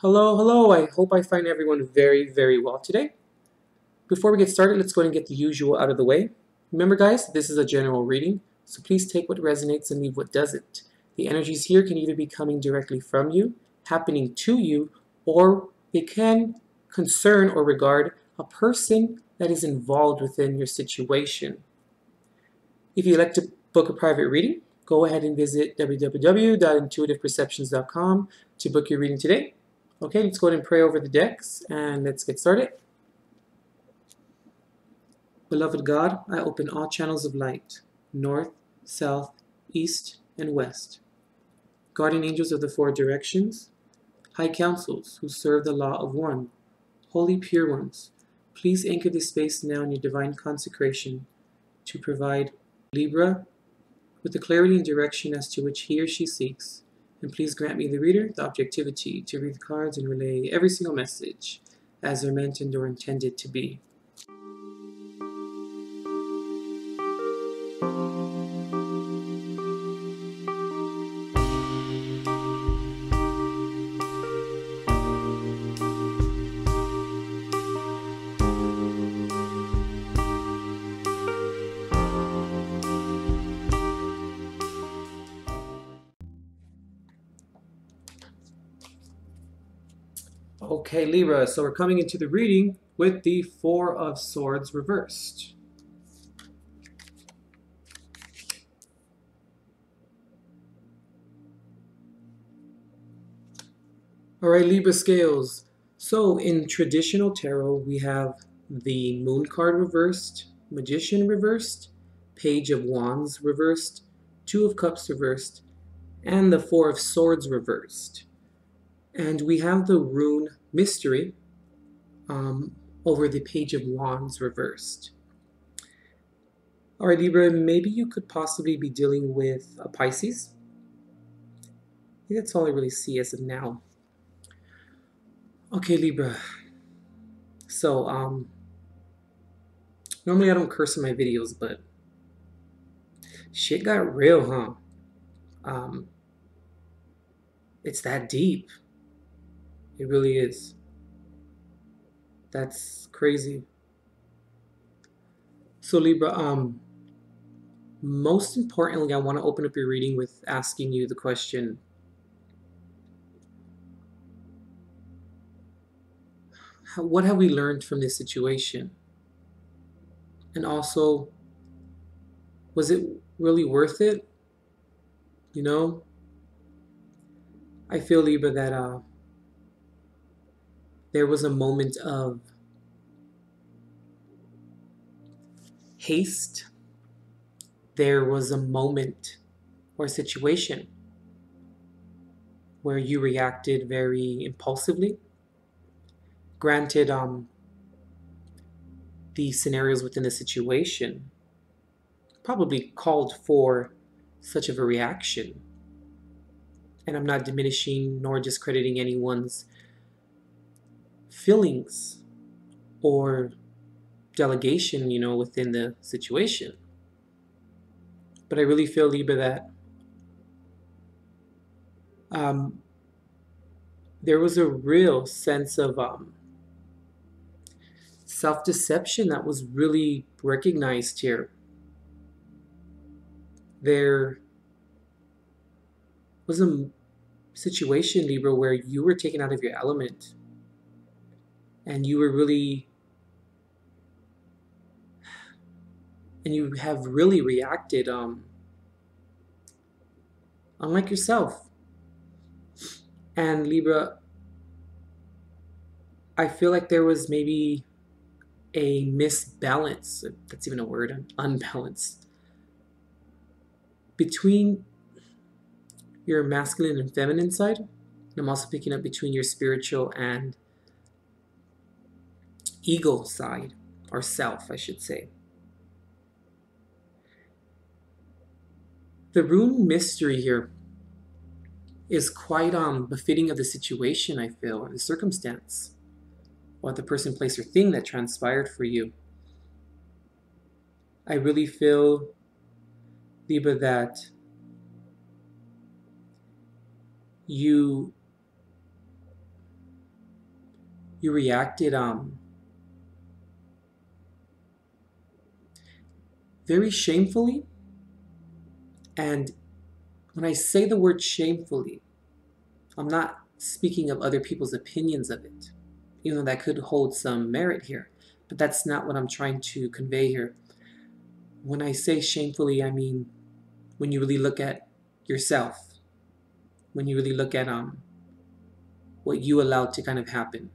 Hello, hello. I hope I find everyone very, very well today. Before we get started, let's go ahead and get the usual out of the way. Remember, guys, this is a general reading, so please take what resonates and leave what doesn't. The energies here can either be coming directly from you, happening to you, or they can concern or regard a person that is involved within your situation. If you'd like to book a private reading, go ahead and visit www.intuitiveperceptions.com to book your reading today. Okay, let's go ahead and pray over the decks and let's get started. Beloved God, I open all channels of light, north, south, east, and west. Guardian angels of the four directions, high councils who serve the law of one, holy pure ones, please anchor this space now in your divine consecration to provide Libra with the clarity and direction as to which he or she seeks. And please grant me, the reader, the objectivity to read the cards and relay every single message as they're meant and or intended to be. Okay, Libra, so we're coming into the reading with the Four of Swords reversed. All right, Libra scales. So in traditional tarot, we have the Moon card reversed, Magician reversed, Page of Wands reversed, Two of Cups reversed, and the Four of Swords reversed. And we have the rune mystery over the Page of Wands reversed. All right, Libra, maybe you could possibly be dealing with a Pisces. I think that's all I really see as of now. Okay, Libra. So, normally I don't curse in my videos, but shit got real, huh? It's that deep. It really is. That's crazy. So Libra, most importantly, I want to open up your reading with asking you the question, what have we learned from this situation? And also, was it really worth it? You know, I feel, Libra, that there was a moment of haste. There was a moment or situation where you reacted very impulsively. Granted, the scenarios within the situation probably called for such of a reaction. And I'm not diminishing nor discrediting anyone's feelings or delegation, within the situation. But I really feel, Libra, that there was a real sense of self-deception that was really recognized here. There was a situation, Libra, where you were taken out of your element and you were really, and you have really reacted unlike yourself. And Libra, I feel like there was maybe a misbalance, if that's even a word, unbalance, between your masculine and feminine side. And I'm also picking up between your spiritual and ego side, or self, I should say. The rune mystery here is quite befitting of the situation, I feel, or the circumstance, or the person, place, or thing that transpired for you. I really feel, Libra, that you you reacted very shamefully. And when I say the word shamefully, I'm not speaking of other people's opinions of it, even though that could hold some merit here. But that's not what I'm trying to convey here. When I say shamefully, I mean when you really look at yourself, when you really look at what you allowed to kind of happen.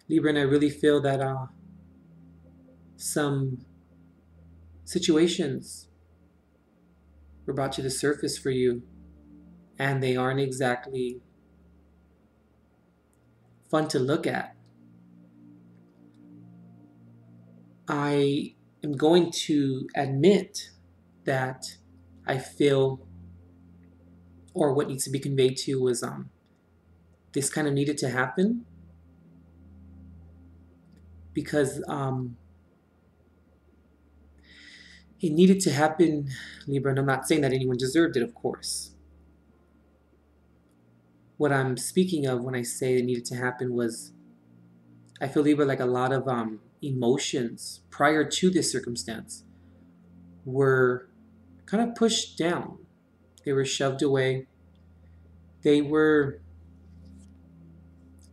Libra, and I really feel that some situations were brought to the surface for you, and they aren't exactly fun to look at. I am going to admit that I feel, or what needs to be conveyed to you was this kind of needed to happen because it needed to happen, Libra, and I'm not saying that anyone deserved it, of course. What I'm speaking of when I say it needed to happen was, I feel, Libra, like a lot of emotions prior to this circumstance were kind of pushed down. They were shoved away. They were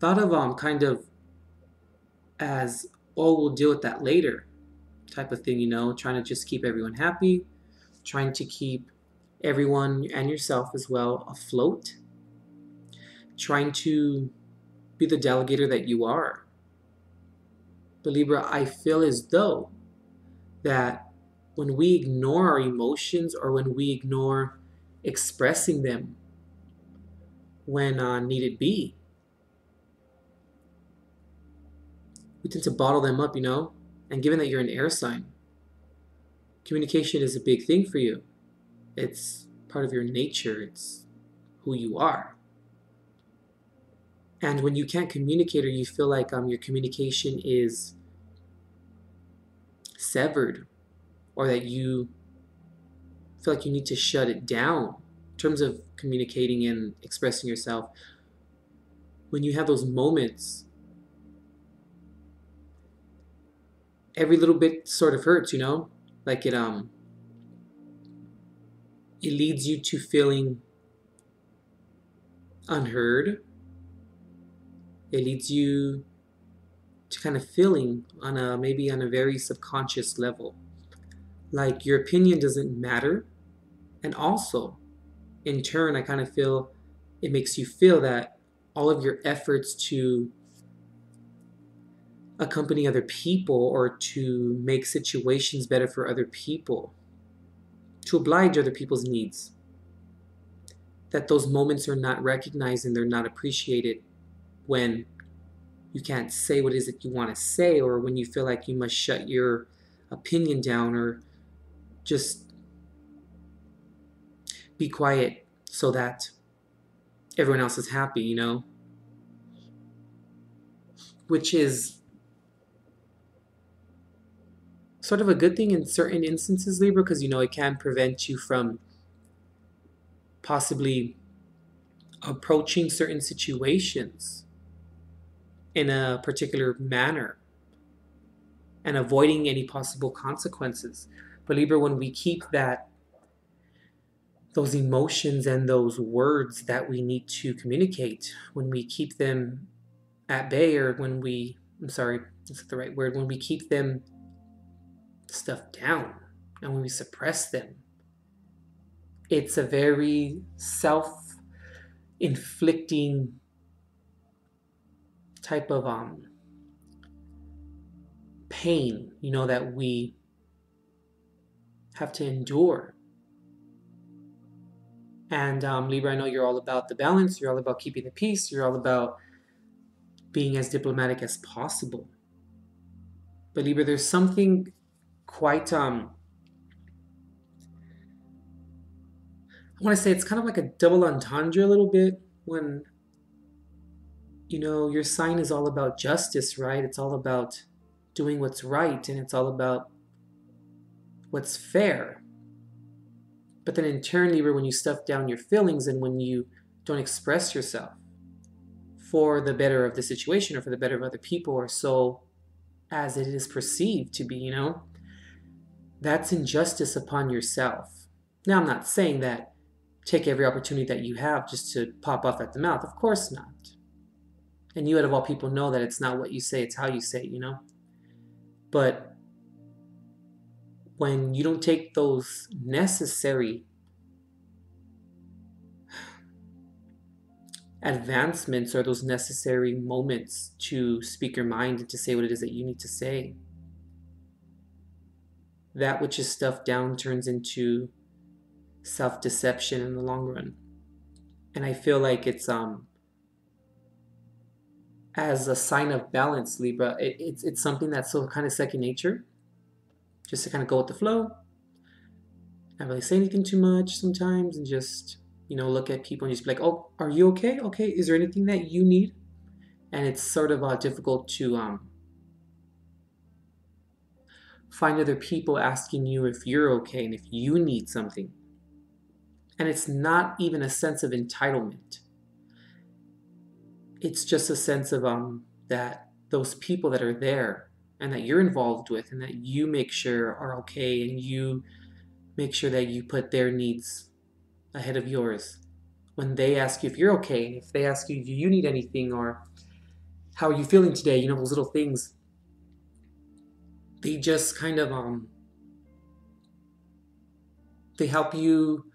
thought of kind of as, oh, we'll deal with that later type of thing, trying to just keep everyone happy, trying to keep everyone and yourself as well afloat, trying to be the delegator that you are. But Libra, I feel as though that when we ignore our emotions or when we ignore expressing them when needed be, we tend to bottle them up, And given that you're an air sign, communication is a big thing for you. It's part of your nature. It's who you are. And when you can't communicate or you feel like your communication is severed or that you feel like you need to shut it down in terms of communicating and expressing yourself, when you have those moments, every little bit sort of hurts, Like it leads you to feeling unheard. It leads you to kind of feeling maybe on a very subconscious level, like your opinion doesn't matter. And also, in turn, I kind of feel it makes you feel that all of your efforts to accompany other people or to make situations better for other people, to oblige other people's needs, that those moments are not recognized and they're not appreciated when you can't say what it is that you want to say, or when you feel like you must shut your opinion down or just be quiet so that everyone else is happy, Which is sort of a good thing in certain instances, Libra, because, it can prevent you from possibly approaching certain situations in a particular manner and avoiding any possible consequences. But Libra, when we keep those emotions and those words that we need to communicate, when we keep them at bay, or when I'm sorry, that's not the right word, when we keep them stuffed down and when we suppress them, it's a very self-inflicting type of pain, that we have to endure. And Libra, I know you're all about the balance, you're all about keeping the peace, you're all about being as diplomatic as possible. But Libra, there's something quite I want to say it's kind of like a double entendre a little bit when your sign is all about justice, right? It's all about doing what's right and it's all about what's fair. But then in turn, Libra, when you stuff down your feelings and when you don't express yourself for the better of the situation or for the better of other people, or so as it is perceived to be, that's injustice upon yourself. Now, I'm not saying that take every opportunity that you have just to pop off at the mouth. Of course not. And you, out of all people, know that it's not what you say, it's how you say it, But when you don't take those necessary advancements or those necessary moments to speak your mind and to say what it is that you need to say, that which is stuffed down turns into self-deception in the long run. And I feel like it's as a sign of balance, Libra, it's something that's so kind of second nature, just to kind of go with the flow, not really say anything too much sometimes, and just look at people and just be like, oh, are you okay? Okay, is there anything that you need? And it's sort of difficult to find other people asking you if you're okay and if you need something. And it's not even a sense of entitlement. It's just a sense of that those people that are there and that you're involved with and that you make sure are okay, and you make sure that you put their needs ahead of yours. When they ask you if you're okay, and if they ask you, do you need anything, or how are you feeling today, those little things, they just kind of they help you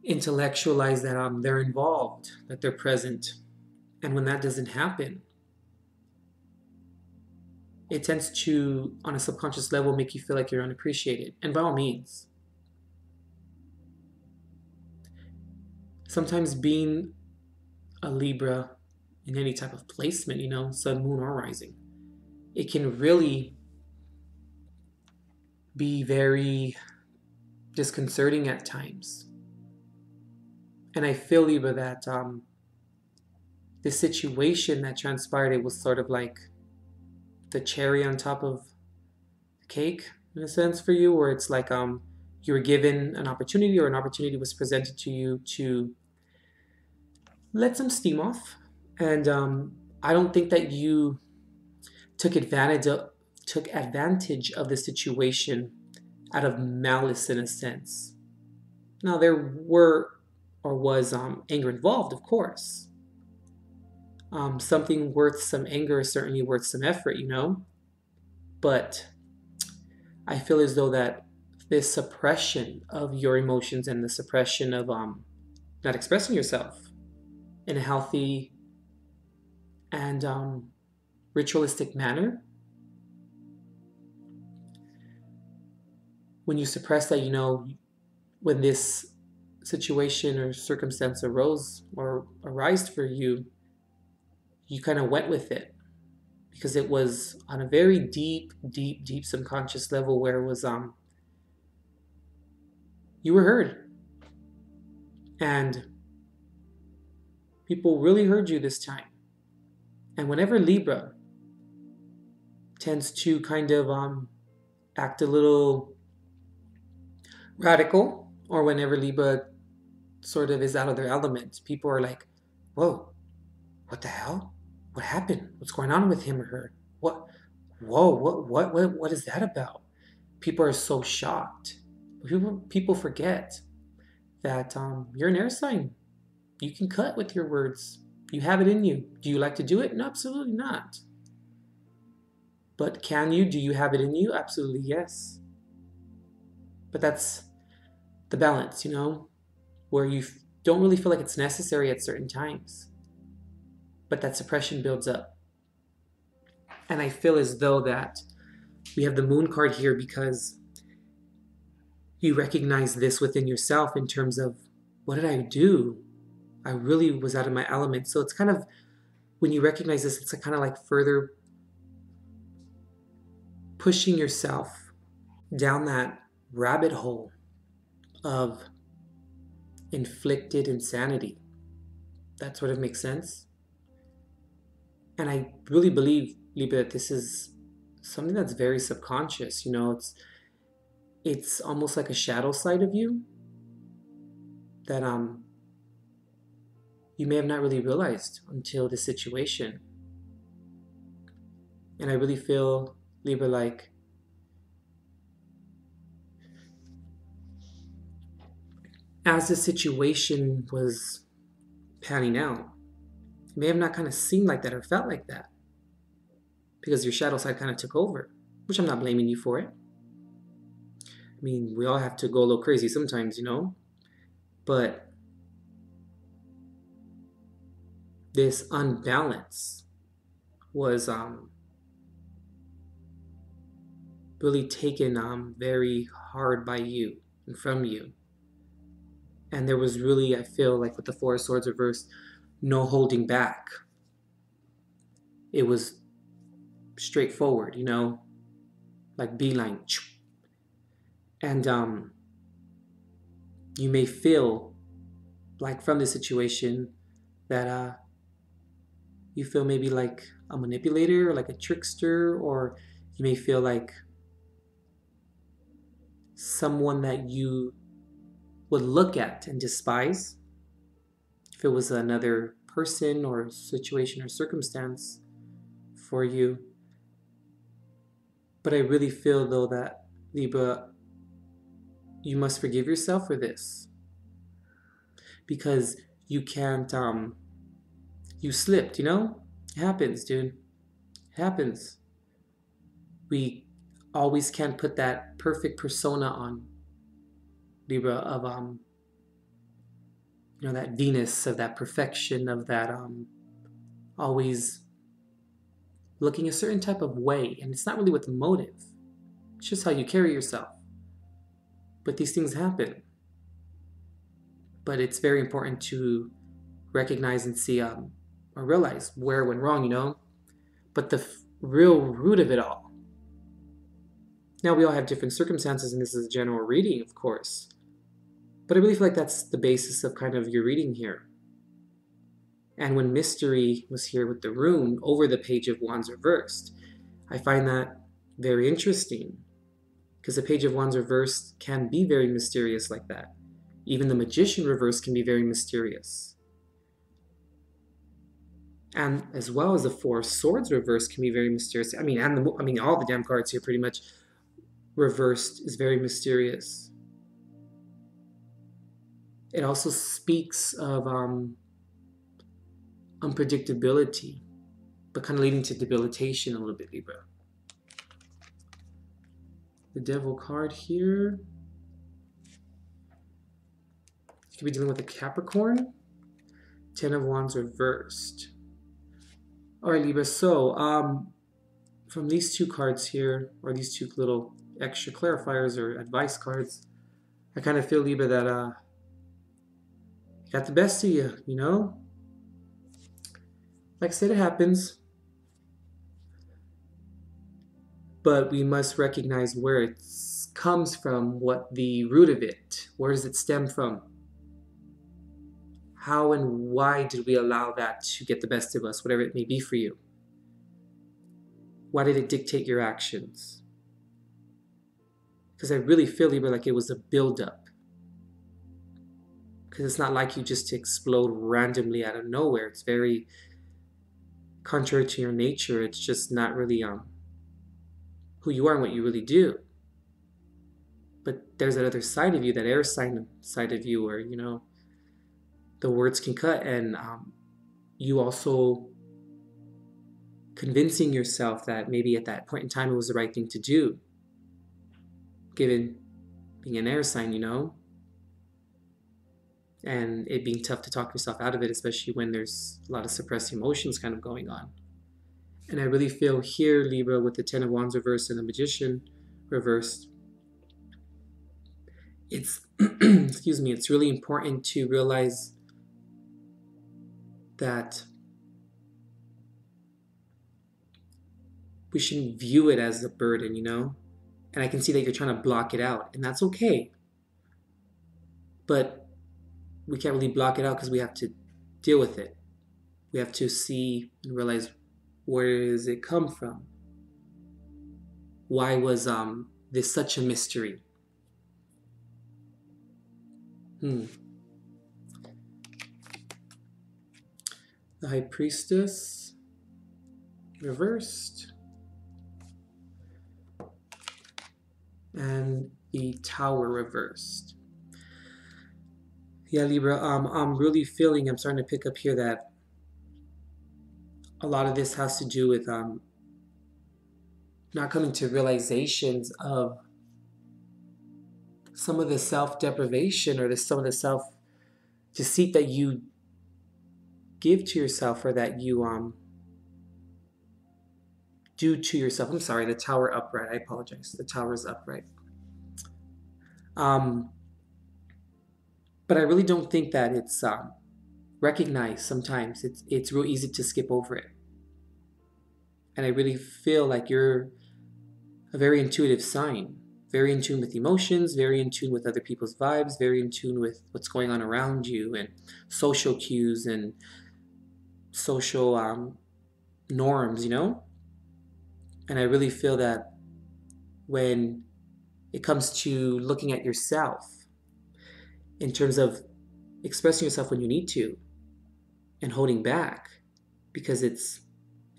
intellectualize that they're involved, that they're present. And when that doesn't happen, it tends to, on a subconscious level, make you feel like you're unappreciated. And by all means, sometimes being a Libra in any type of placement, sun, moon, or rising, it can really be very disconcerting at times. And I feel, Libra, that this situation that transpired, it was sort of like the cherry on top of the cake, in a sense, for you, where it's like you were given an opportunity, or an opportunity was presented to you to let some steam off. And I don't think that you took advantage of the situation out of malice, in a sense. Now, there were or was anger involved, of course. Something worth some anger is certainly worth some effort, But I feel as though that this suppression of your emotions and the suppression of not expressing yourself in a healthy and ritualistic manner, when you suppress that, when this situation or circumstance arose or arised for you, you kind of went with it because it was on a very deep, deep, deep subconscious level, where it was you were heard, and people really heard you this time. And whenever Libra tends to kind of act a little radical, or whenever Libra sort of is out of their element, people are like, whoa, what the hell? What happened? What's going on with him or her? What? Whoa, what is that about? People are so shocked. People forget that you're an air sign. You can cut with your words. You have it in you. Do you like to do it? No, absolutely not. But can you? Do you have it in you? Absolutely yes. But that's the balance, where you don't really feel like it's necessary at certain times. But that suppression builds up. And I feel as though that we have the moon card here because you recognize this within yourself in terms of, what did I do? I really was out of my element. So it's kind of, when you recognize this, it's kind of like further pushing yourself down that rabbit hole of inflicted insanity. That sort of makes sense. And I really believe, Libra, that this is something that's very subconscious. It's almost like a shadow side of you that you may have not really realized until the situation. And I really feel, Libra, like as the situation was panning out, it may have not kind of seemed like that or felt like that because your shadow side kind of took over, which I'm not blaming you for it. I mean, we all have to go a little crazy sometimes, you know? But this unbalance was really taken very hard by you and from you. And there was really, I feel like with the Four of Swords reversed, no holding back. It was straightforward, you know, like beeline. And you may feel like from this situation that you feel maybe like a manipulator or like a trickster, or you may feel like someone that you would look at and despise if it was another person or situation or circumstance for you. But I really feel though that, Libra, you must forgive yourself for this because you can't you slipped, you know? It happens, dude. It happens. We always can't put that perfect persona on, Libra, of you know, that Venus, of that perfection, of that always looking a certain type of way, and it's not really with the motive. It's just how you carry yourself. But these things happen. But it's very important to recognize and see or realize where it went wrong, you know? But the real root of it all. Now, we all have different circumstances, and this is a general reading, of course. But I really feel like that's the basis of kind of your reading here. And when mystery was here with the rune over the Page of Wands reversed, I find that very interesting because the Page of Wands reversed can be very mysterious like that. Even the Magician reversed can be very mysterious. And as well as the Four of Swords reversed can be very mysterious. I mean, all the damn cards here pretty much reversed is very mysterious. It also speaks of unpredictability, but kind of leading to debilitation a little bit, Libra. The Devil card here. You could be dealing with a Capricorn. Ten of Wands reversed. All right, Libra. So, from these two cards here, or these two little extra clarifiers or advice cards, I kind of feel, Libra, that got the best of you, you know? Like I said, it happens. But we must recognize where it comes from, what the root of it, where does it stem from? How and why did we allow that to get the best of us, whatever it may be for you? Why did it dictate your actions? Because I really feel, Libra, like it was a buildup. Because it's not like you just explode randomly out of nowhere. It's very contrary to your nature. It's just not really who you are and what you really do. But there's that other side of you, that air sign side of you, where, you know, the words can cut, and you also convincing yourself that maybe at that point in time it was the right thing to do, given being an air sign, you know, and it being tough to talk yourself out of it, especially when there's a lot of suppressed emotions kind of going on. And I really feel here, Libra, with the Ten of Wands reversed and the Magician reversed, it's excuse me, it's really important to realize that we shouldn't view it as a burden, you know? And I can see that you're trying to block it out, and that's okay. But we can't really block it out because we have to deal with it. We have to see and realize, where does it come from? Why was this such a mystery? the High Priestess reversed, and the Tower reversed. Yeah, Libra, I'm really feeling, I'm starting to pick up here that a lot of this has to do with not coming to realizations of some of the self-deprivation or some of the self-deceit that you give to yourself, or that you do to yourself. I'm sorry, the Tower upright. I apologize. The Tower is upright. Um, but I really don't think that it's recognized sometimes. It's real easy to skip over it. And I really feel like you're a very intuitive sign, very in tune with emotions, very in tune with other people's vibes, very in tune with what's going on around you, and social cues and social norms, you know? And I really feel that when it comes to looking at yourself in terms of expressing yourself when you need to and holding back because is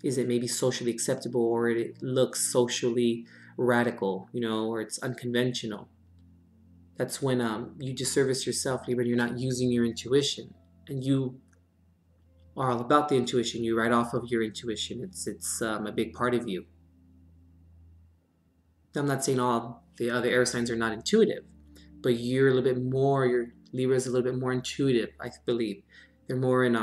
it maybe socially acceptable, or it looks socially radical, you know, or it's unconventional. That's when you disservice yourself, when you're not using your intuition, and you are all about the intuition. You ride off of your intuition. It's a big part of you. I'm not saying all the other air signs are not intuitive, but you're a little bit more. Your Libra is a little bit more intuitive, I believe. They're more in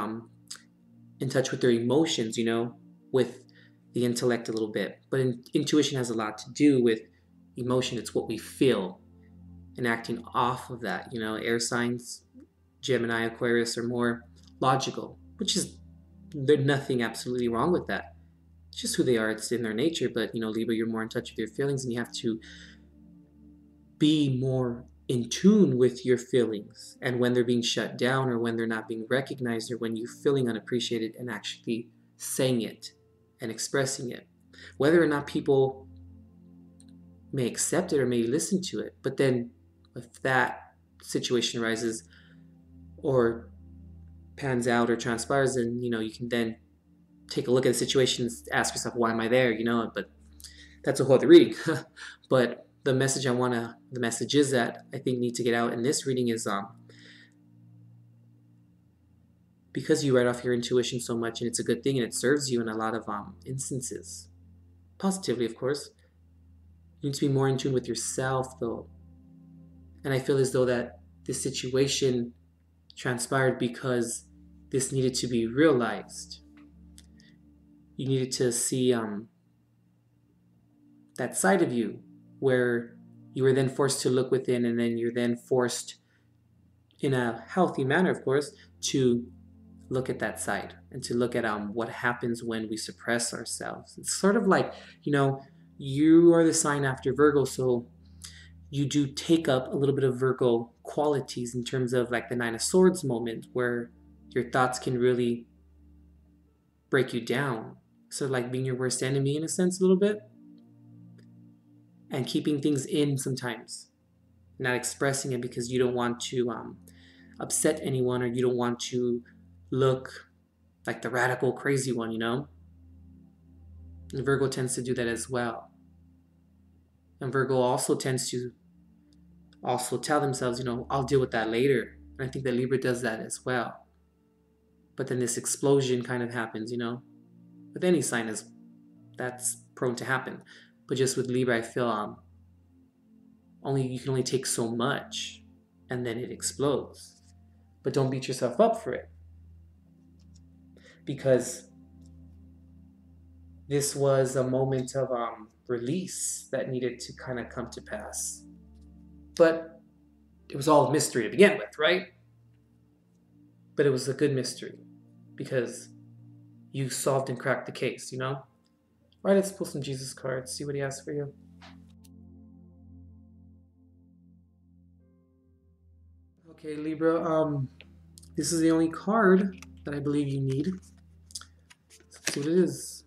touch with their emotions, you know, with the intellect a little bit. But intuition has a lot to do with emotion. It's what we feel and acting off of that. You know, air signs, Gemini, Aquarius are more logical, which is there's nothing absolutely wrong with that. It's just who they are. It's in their nature. But you know, Libra, you're more in touch with your feelings, and you have to be more in tune with your feelings and when they're being shut down, or when they're not being recognized, or when you're feeling unappreciated, and actually saying it and expressing it. Whether or not people may accept it or may listen to it, but then if that situation arises or pans out or transpires, then you know you can then take a look at the situation and ask yourself, why am I there? You know, but that's a whole other reading. But the messages that I think need to get out in this reading is because you write off your intuition so much, and it's a good thing, and it serves you in a lot of instances, positively, of course. You need to be more in tune with yourself, though. And I feel as though that this situation transpired because this needed to be realized. You needed to see that side of you where you were then forced to look within, and then you're then forced, in a healthy manner, of course, to look at that side and to look at what happens when we suppress ourselves. It's sort of like, you know, you are the sign after Virgo, so you do take up a little bit of Virgo qualities in terms of like the Nine of Swords moment, where your thoughts can really break you down. So like being your worst enemy in a sense, a little bit, and keeping things in sometimes, not expressing it because you don't want to upset anyone, or you don't want to look like the radical crazy one, you know? And Virgo tends to do that as well. And Virgo also tends to also tell themselves, you know, I'll deal with that later. And I think that Libra does that as well. But then this explosion kind of happens, you know? With any sign, is that's prone to happen. But just with Libra, I feel you can only take so much, and then it explodes. But don't beat yourself up for it, because this was a moment of release that needed to kind of come to pass. But it was all mystery to begin with, right? But it was a good mystery because you solved and cracked the case, you know? All right, let's pull some Jesus cards, see what he has for you. Okay, Libra, this is the only card that I believe you need. Let's see what it is.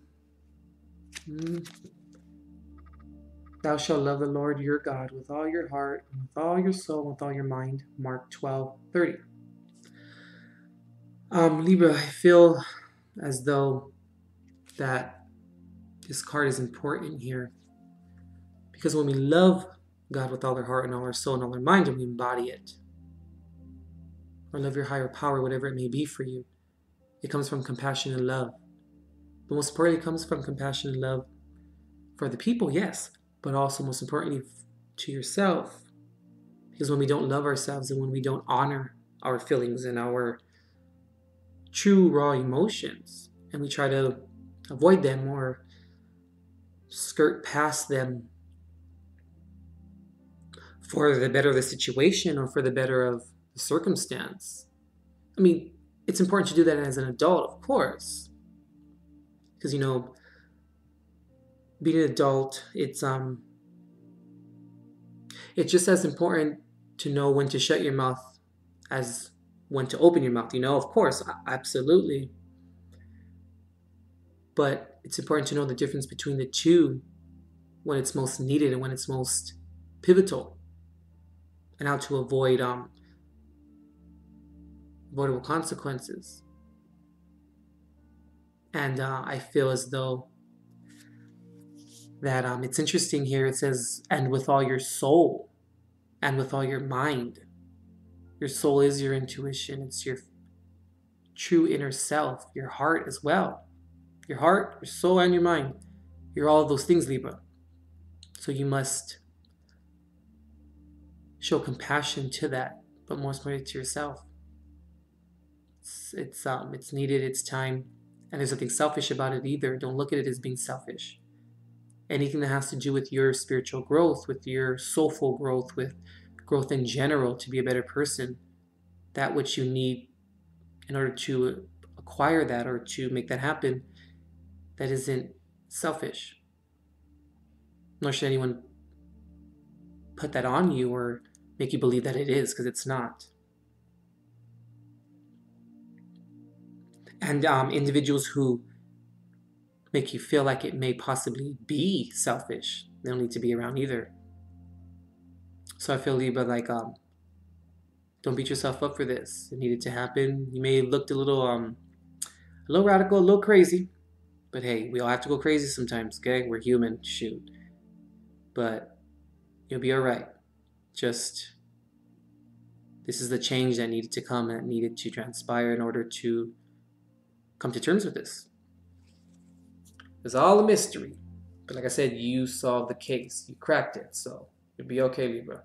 Thou shalt love the Lord your God with all your heart, and with all your soul, and with all your mind. Mark 12:30. Libra, I feel as though that this card is important here. Because when we love God with all our heart and all our soul and all our mind, and we embody it, or love your higher power, whatever it may be for you, it comes from compassion and love. But most importantly, it comes from compassion and love for the people, yes, but also most importantly to yourself. Because when we don't love ourselves and when we don't honor our feelings and our true raw emotions, and we try to avoid them or skirt past them for the better of the situation or for the better of the circumstance. I mean, it's important to do that as an adult, of course, because being an adult, it's just as important to know when to shut your mouth as when to open your mouth. Of course, absolutely. But it's important to know the difference between the two when it's most needed and when it's most pivotal, and how to avoid avoidable consequences. And I feel as though that it's interesting here. It says, and with all your soul and with all your mind. Your soul is your intuition. It's your true inner self, your heart as well. Your heart, your soul, and your mind. You're all of those things, Libra. So you must show compassion to that, but more importantly to yourself. It's needed, it's time, and there's nothing selfish about it either. Don't look at it as being selfish. Anything that has to do with your spiritual growth, with your soulful growth, with growth in general to be a better person, that which you need in order to acquire that or to make that happen, that isn't selfish. Nor should anyone put that on you or make you believe that it is, because it's not. And individuals who make you feel like it may possibly be selfish, they don't need to be around either. So I feel, Libra, like don't beat yourself up for this. It needed to happen. You may have looked a little radical, a little crazy, but hey, we all have to go crazy sometimes. Okay, we're human. Shoot, but you'll be all right. Just this is the change that needed to come and that needed to transpire in order to come to terms with this. It's all a mystery, but like I said, you solved the case. You cracked it, so you'll be okay, Libra.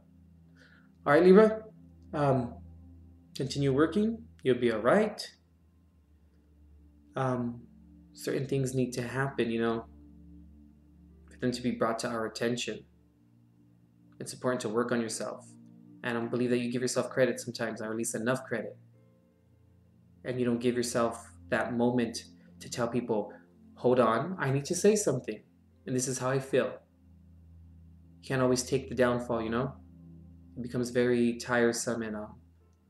All right, Libra. Continue working. You'll be all right. Certain things need to happen, for them to be brought to our attention. It's important to work on yourself. And I believe that you give yourself credit sometimes, or at least enough credit. And you don't give yourself that moment to tell people, hold on, I need to say something. And this is how I feel. You can't always take the downfall, It becomes very tiresome and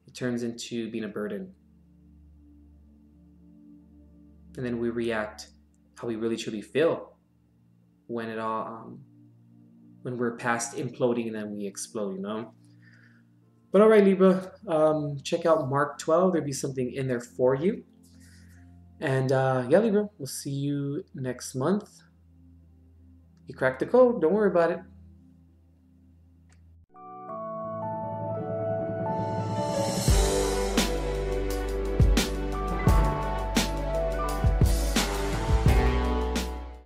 it turns into being a burden. And then we react how we really truly feel when when we're past imploding and then we explode, But all right, Libra, check out Mark 12. There'll be something in there for you. And yeah, Libra, we'll see you next month. You cracked the code. Don't worry about it.